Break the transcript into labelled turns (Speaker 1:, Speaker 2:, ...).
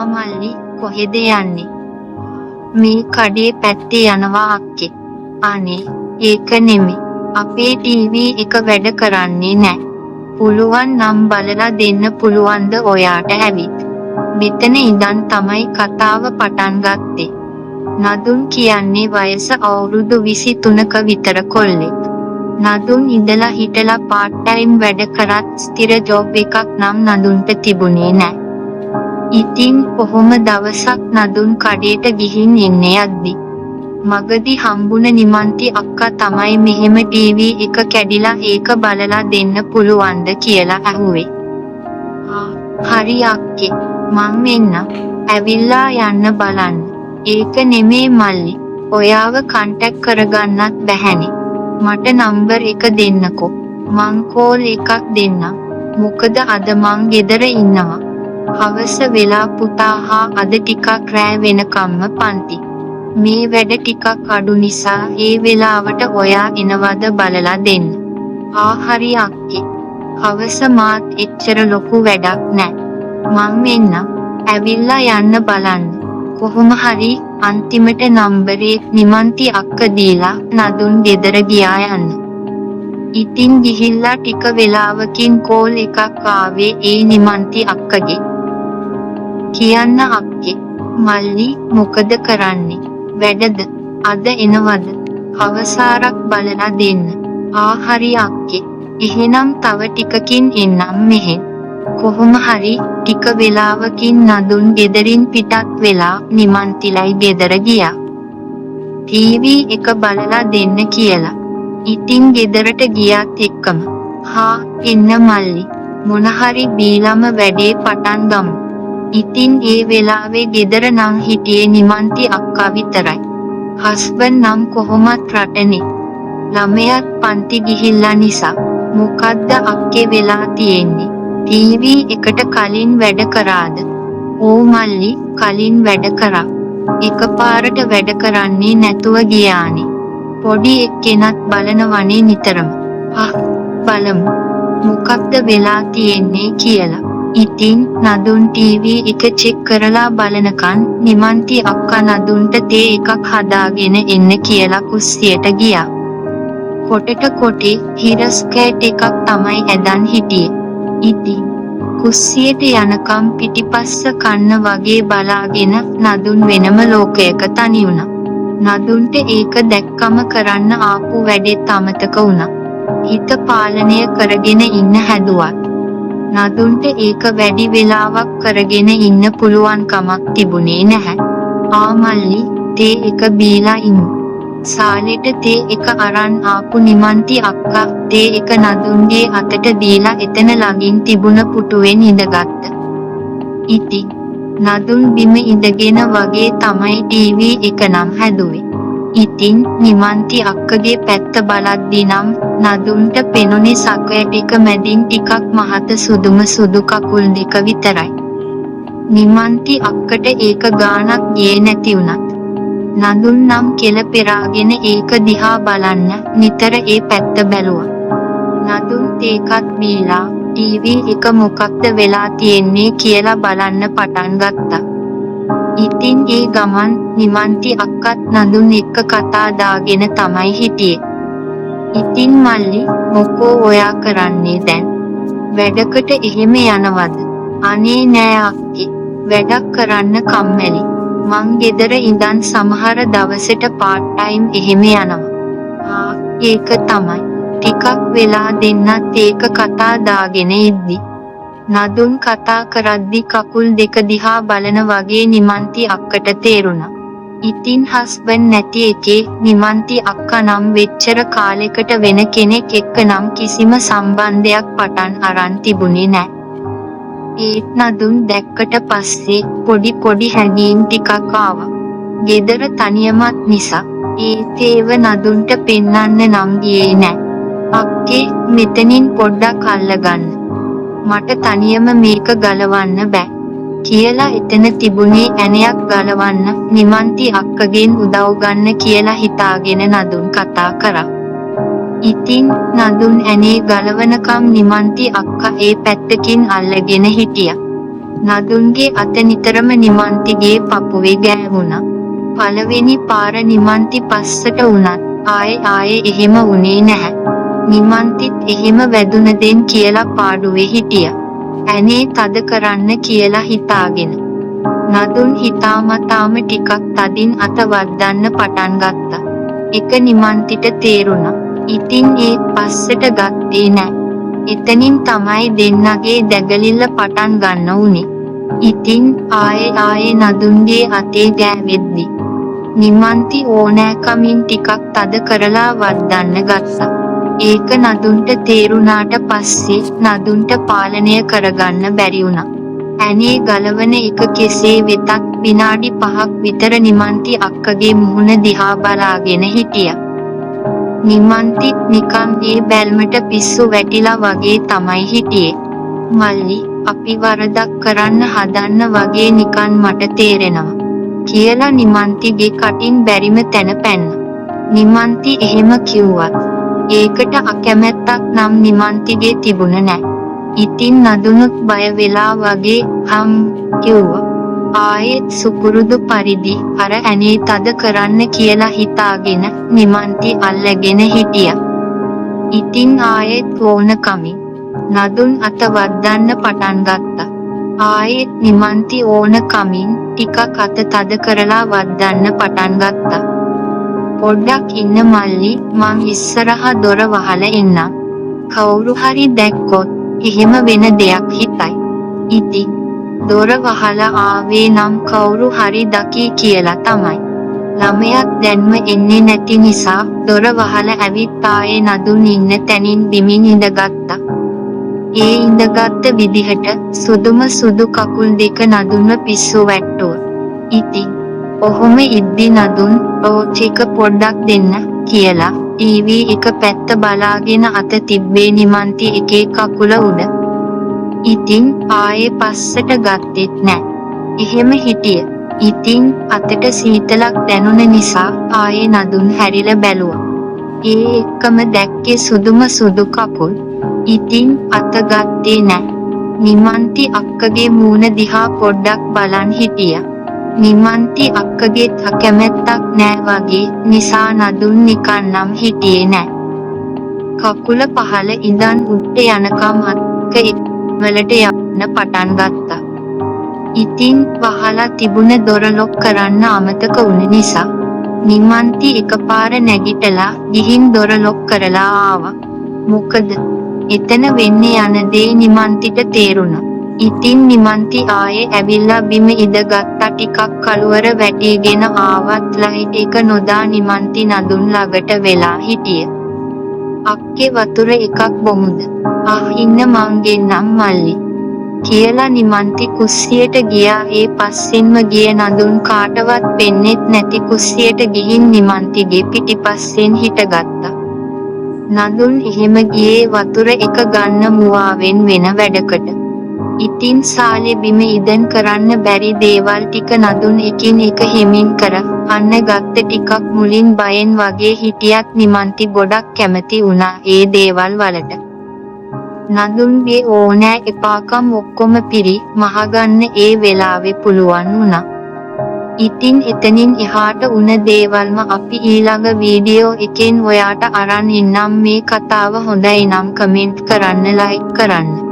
Speaker 1: මල්ලි කොහෙද යන්නේ? මේ කඩේ පැත්තේ යනවා අක්කේ. අනේ ඒක නෙමෙයි. අපේ ටීවී එක වැඩ කරන්නේ නෑ. පුළුවන් නම් බලලා දෙන්න පුළුවන්ද ඔයාට ඇවිත්? මෙතන ඉඳන් තමයි කතාව පටන් ගත්තේ. නදුන් කියන්නේ වයස අවුරුදු 23ක විතර කොල්ලෙක්. නදුන් ඉඳලා හිටලා පාර්ට් ටයිම් වැඩ කරත් ස්ථිර ජොබ් එකක් නම් නදුන්ට තිබුණේ නෑ. ඉතින් කොහොම දවසක් නදුන් කඩේට ගිහින් එන්නේ යද්දි මගදී හම්බුන නිමන්ති අක්කා තමයි මෙහෙම ටීවී එක කැඩිලා ඒක බලලා දෙන්න පුළුවන්ද කියලා ඇහුවේ. හරි අක්කේ මං එන්නම්. ඇවිල්ලා යන්න බලන්න. ඒක නෙමේ මල්ලි. ඔයාව කන්ටැක්ට් කරගන්නත් බැහැනේ. මට නම්බර් එක දෙන්නකෝ. මං කෝල් එකක් දෙන්නම්. මොකද අද මං ගෙදර ඉන්නවා. හවස වෙලා පුතා හා අද ටිකක් රෑ වෙනකම්ම පන්ති. මේ වැඩ ටිකක් අඩු නිසා ඒ වෙලාවට ඔයා එනවද බලලා දෙන්න. හරි අක්කේ. හවස මාත් එච්චර ලොකු වැඩක් නෑ. මං එන්නම්. ඇවිල්ලා යන්න බලන්න. කොහොම හරි අන්තිමට නම්බරේ නිමන්ති අක්ක දීලා නදුන් ගෙදර ගියා යන්න. ඉතින් ගිහිල්ලා ටික වෙලාවකින් කෝල් එකක් ආවේ ඒ නිමන්ති අක්කගේ. කියන්න අක්කේ. මල්ලි මොකද කරන්නේ? වැඩද? අද එනවද? හවසාරක් බලලා දෙන්න. හරි අක්කේ. එහෙනම් තව ටිකකින් එන්නම් මෙහෙන්. කොහොම හරි ටික වෙලාවකින් නදුන් ගෙදරින් පිටත් වෙලා නිමන්තිලයි ගෙදර ගියා. ටීවී එක බලලා දෙන්න කියලා. ඉතින් ගෙදරට ගියාත් එක්කම එන්න මල්ලි. මොන හරි බීලම වැඩේ පටන් ගමු. ඉතින් ඒ වෙලාවේ ගෙදර නම් හිටියේ නිමන්ති අක්කා විතරයි. හස්බන්ඩ් නම් කොහොමත් රටනේ. ළමයාත් පන්ති ගිහිල්ලා නිසා. මොකද්ද අක්කේ වෙලා තියෙන්නේ? ටීවී එකට කලින් වැඩ කරාද? ඕ මල්ලි කලින් වැඩ කරා. එකපාරට වැඩ කරන්නේ නැතුව ගියානේ. පොඩි එක්කෙනත් බලනවනේ නිතරම. බලමු. මොකක්ද වෙලා තියෙන්නේ කියලා. ඉතින් නදුන් ටීවී එක චෙක් කරලා බලනකන් නිමන්ති අක්කා නදුන්ට තේ එකක් හදාගෙන එන්න කියලා කුස්සියට ගියා. කොටට කොටේ හිරස්කෑට් එකක් තමයි ඇදන් හිටියේ. ඉතින් කුස්සියට යනකම් පිටිපස්ස කන්න වගේ බලාගෙන නදුන් වෙනම ලෝකයක තනි වුණා. නදුන්ට ඒක දැක්කම කරන්න ආපු වැඩෙත් අමතක වුණා. හිත පාලනය කරගෙන ඉන්න හැදුවත් නදුන්ට ඒක වැඩි වෙලාවක් කරගෙන ඉන්න පුළුවන් කමක් තිබුණේ නැහැ. මල්ලි තේ එක බීලා ඉමු. සාලෙට තේ එක අරන් ආපු නිමන්ති අක්කා තේ එක නදුන්ගේ අතට දීලා එතන ළඟින් තිබුණ පුටුවෙන් ඉඳගත්තා. ඉතින් නදුන් බිම ඉඳගෙන වගේ තමයි ටීවී එක නම් හැදුවේ. ඉතින් නිමන්ති අක්කගේ පැත්ත බලද්දි නම් නදුන්ට පෙනුනේ සක්වැ ටික මැදින් ටිකක් මහත සුදුම සුදු කකුල් දෙක විතරයි. නිමන්ති අක්කට ඒක ගානක් ගියේ නැති වුණත් නදුන් නම් කෙල පෙරාගෙන ඒක දිහා බලන්න නිතර ඒ පැත්ත බැලුවා. නදුන් තේකත් බීලා ටීවී එක මොකක්ද වෙලා තියෙන්නේ කියලා බලන්න පටන් ගත්තා. ඉතින් ඒ ගමන් නිමන්ති අක්කත් නදුන් එක්ක කතා දාගෙන තමයි හිටියේ. ඉතින් මල්ලි මොකෝ ඔයා කරන්නේ දැන්? වැඩකට එහෙම යනවද? අනේ නෑ අක්කේ. වැඩක් කරන්න කම්මැලි. මං ගෙදර ඉඳන් සමහර දවසට පාර්ට් ටයිම් එහෙම යනවා. ඒක තමයි. ටිකක් වෙලා දෙන්නත් ඒක කතා දාගෙන ඉද්දි නදුන් කතා කරද්දි කකුල් දෙක දිහා බලන වගේ නිමන්ති අක්කට තේරුණා. ඉතින් හස්බන්ඩ් නැති එකේ නිමන්ති අක්කා නම් වෙච්චර කාලෙකට වෙන කෙනෙක් එක්ක නම් කිසිම සම්බන්ධයක් පටන් අරන් තිබුණේ නෑ. ඒත් නදුන් දැක්කට පස්සේ පොඩි හැඟීම් ටිකක් ආවා. ගෙදර තනියමත් නිසා ඒත් ඒව නදුන්ට පෙන්නන්න නම් ගියේ නෑ. අක්කේ මෙතනින් පොඩ්ඩක් අල්ලගන්න. මට තනියම මේක ගලවන්න බෑ කියලා එතන තිබුණේ ඇණයක් ගලවන්න නිමන්ති අක්කගෙන් උදව් ගන්න කියලා හිතාගෙන නදුන් කතා කරා. ඉතින් නදුන් ඇණේ ගලවනකම් නිමන්ති අක්කා ඒ පැත්තකින් අල්ලගෙන හිටියා. නදුන්ගේ අත නිතරම නිමන්තිගේ පපුවේ ගෑවුණා. පළවෙනි පාර නිමන්ති පස්සට වුණත් ආයේ එහෙම වුණේ නැහැ. නිමන්තිත් එහෙම වැදුනදෙන් කියලා පාඩුවේ හිටියා. ඇනේ තද කරන්න කියලා හිතාගෙන. නදුන් හිතාමතාම ටිකක් තදින් අත වද්දන්න පටන් ගත්තා. එක නිමන්තිට තේරුණා. ඉතින් ඒ පස්සට ගත්තේ නෑ. එතනින් තමයි දෙන්නගේ දැගලිල්ල පටන් ගන්න උනේ. ඉතින් ආයේ නදුන්ගේ අතේ ගෑවෙද්දි නිමන්ති ඕනෑකමින් ටිකක් තද කරලා වද්දන්න ගත්තා. ඒක නදුන්ට තේරුණාට පස්සේ නදුන්ට පාලනය කරගන්න බැරි වුණා. ඇනේ ගලවන එක කෙසේ වෙතත් විනාඩි 5ක් විතර නිමන්ති අක්කගේ මුහුණ දිහා බලාගෙන හිටියා. නිමන්තිත් නිකන් ඒ බැල්මට පිස්සු වැටිලා වගේ තමයි හිටියේ. මල්ලි අපි වරදක් කරන්න හදන්න වගේ නිකන් මට තේරෙනවා කියලා නිමන්තිගේ කටින් බැරිම තැන පැන්නා. නිමන්ති එහෙම කිව්වත් ඒකට අකමැත්තක් නම් නිමන්තිගේ තිබුණ නෑ. ඉතින් නදුනුත් බය වෙලා වගේ කිව්වා. ආයෙත් සුපුරුදු පරිදි අර ඇනේ තද කරන්න කියලා හිතාගෙන නිමන්ති අල්ලගෙන හිටියා. ඉතින් ආයෙත් ඕනකමින් නදුන් අත වද්දන්න පටන් ගත්තා. ආයෙත් නිමන්ති ඕනකමින් ටිකක් අත තද කරලා වද්දන්න පටන් ගත්තා. පොඩ්ඩක් ඉන්න මල්ලි මං ඉස්සරහා දොර වහලා එන්නම්. කවුරු හරි දැක්කොත් එහෙම වෙන දෙයක් හිතයි. ඉතින් දොර වහලා ආවේ නම් කවුරු හරි දකී කියලා තමයි. ළමයාත් දැන්ම එන්නේ නැති නිසා දොර වහලා ඇවිත් ආයේ නදුන් ඉන්න තැනින් බිමින් ඉඳගත්තා. ඒ ඉඳගත්ත විදිහට සුදුම සුදු කකුල් දෙක නදුන්ව පිස්සු වැට්ටුවා. ඉතින් ඔහොම ඉද්දි නදුන් ටික පොඩ්ඩක් දෙන්න කියලා ටීවී එක පැත්ත බලාගෙන අත තිබ්බේ නිමන්ති එකේ කකුල උඩ. ඉතින් ආයේ පස්සට ගත්තෙත් නෑ. එහෙම හිටිය. ඉතින් අතට සීතලක් දැනුන නිසා ආයේ නදුන් හැරිලා බැලුවා. ඒ එක්කම දැක්කේ සුදුම සුදු කකුල්. ඉතින් අත ගත්තේ නෑ. නිමන්ති අක්කගේ මූණ දිහා පොඩ්ඩක් බලන් හිටියා. නිමන්ති අක්කගේත් අකමැත්තක් නෑ වගේ නිසා නදුන් නිකන් නම් හිටියේ නෑ. කකුල පහළ ඉඳන් උඩට යනකම් අක්ක වලට යන්න පටන් ගත්තා. ඉතින් වහලා තිබුණ දොර ලොක් කරන්න අමතක වුණ නිසා නිමන්ති එකපාර නැගිටලා ගිහින් දොර ලොක් කරලා ආවා. මොකද එතන වෙන්නේ යන දේ නිමන්තිට තේරුණා. ඉතින් නිමන්ති ආයේ ඇවිල්ලා බිම ඉඳගත්තා. ටිකක් කළුවර වැටිගෙන ආවත් ලයිට් එක නොදා නිමන්ති නදුන් ළඟට වෙලා හිටිය. අක්කේ වතුර එකක් බොමුද? ඉන්න මං ගෙන්නම් මල්ලි කියලා නිමන්ති කුස්සියට ගියා. ඒ පස්සෙන්ම ගිය නදුන් කාටවත් පෙන්නෙත් නැති කුස්සියට ගිහින් නිමන්තිගේ පිටිපස්සෙන් හිටගත්තා. නදුන් එහෙම ගියේ වතුර එක ගන්න මුවාවෙන් වෙන වැඩකට. ඉතින් සාලේ බිම ඉදන් කරන්න බැරි දේවල් ටික නදුන් එකින් එක හිමින් කර අන්න ගත්ත ටිකක් මුලින් බයෙන් වගේ හිටියත් නිමන්ති ගොඩක් කැමති වුණා ඒ දේවල් වලට. නදුන්ගේ ඕනෑ එපාකම් ඔක්කොම පිරි මහගන්න ඒ වෙලාවේ පුළුවන් වුණා. ඉතින් එතනින් එහාට උන දේවල්ම අපි ඊළඟ වීඩියෝ එකෙන් ඔයාට අරන් ඉන්නම්. මේ කතාව හොඳයි නම් කමෙන්ට් කරන්න, ලයික් කරන්න.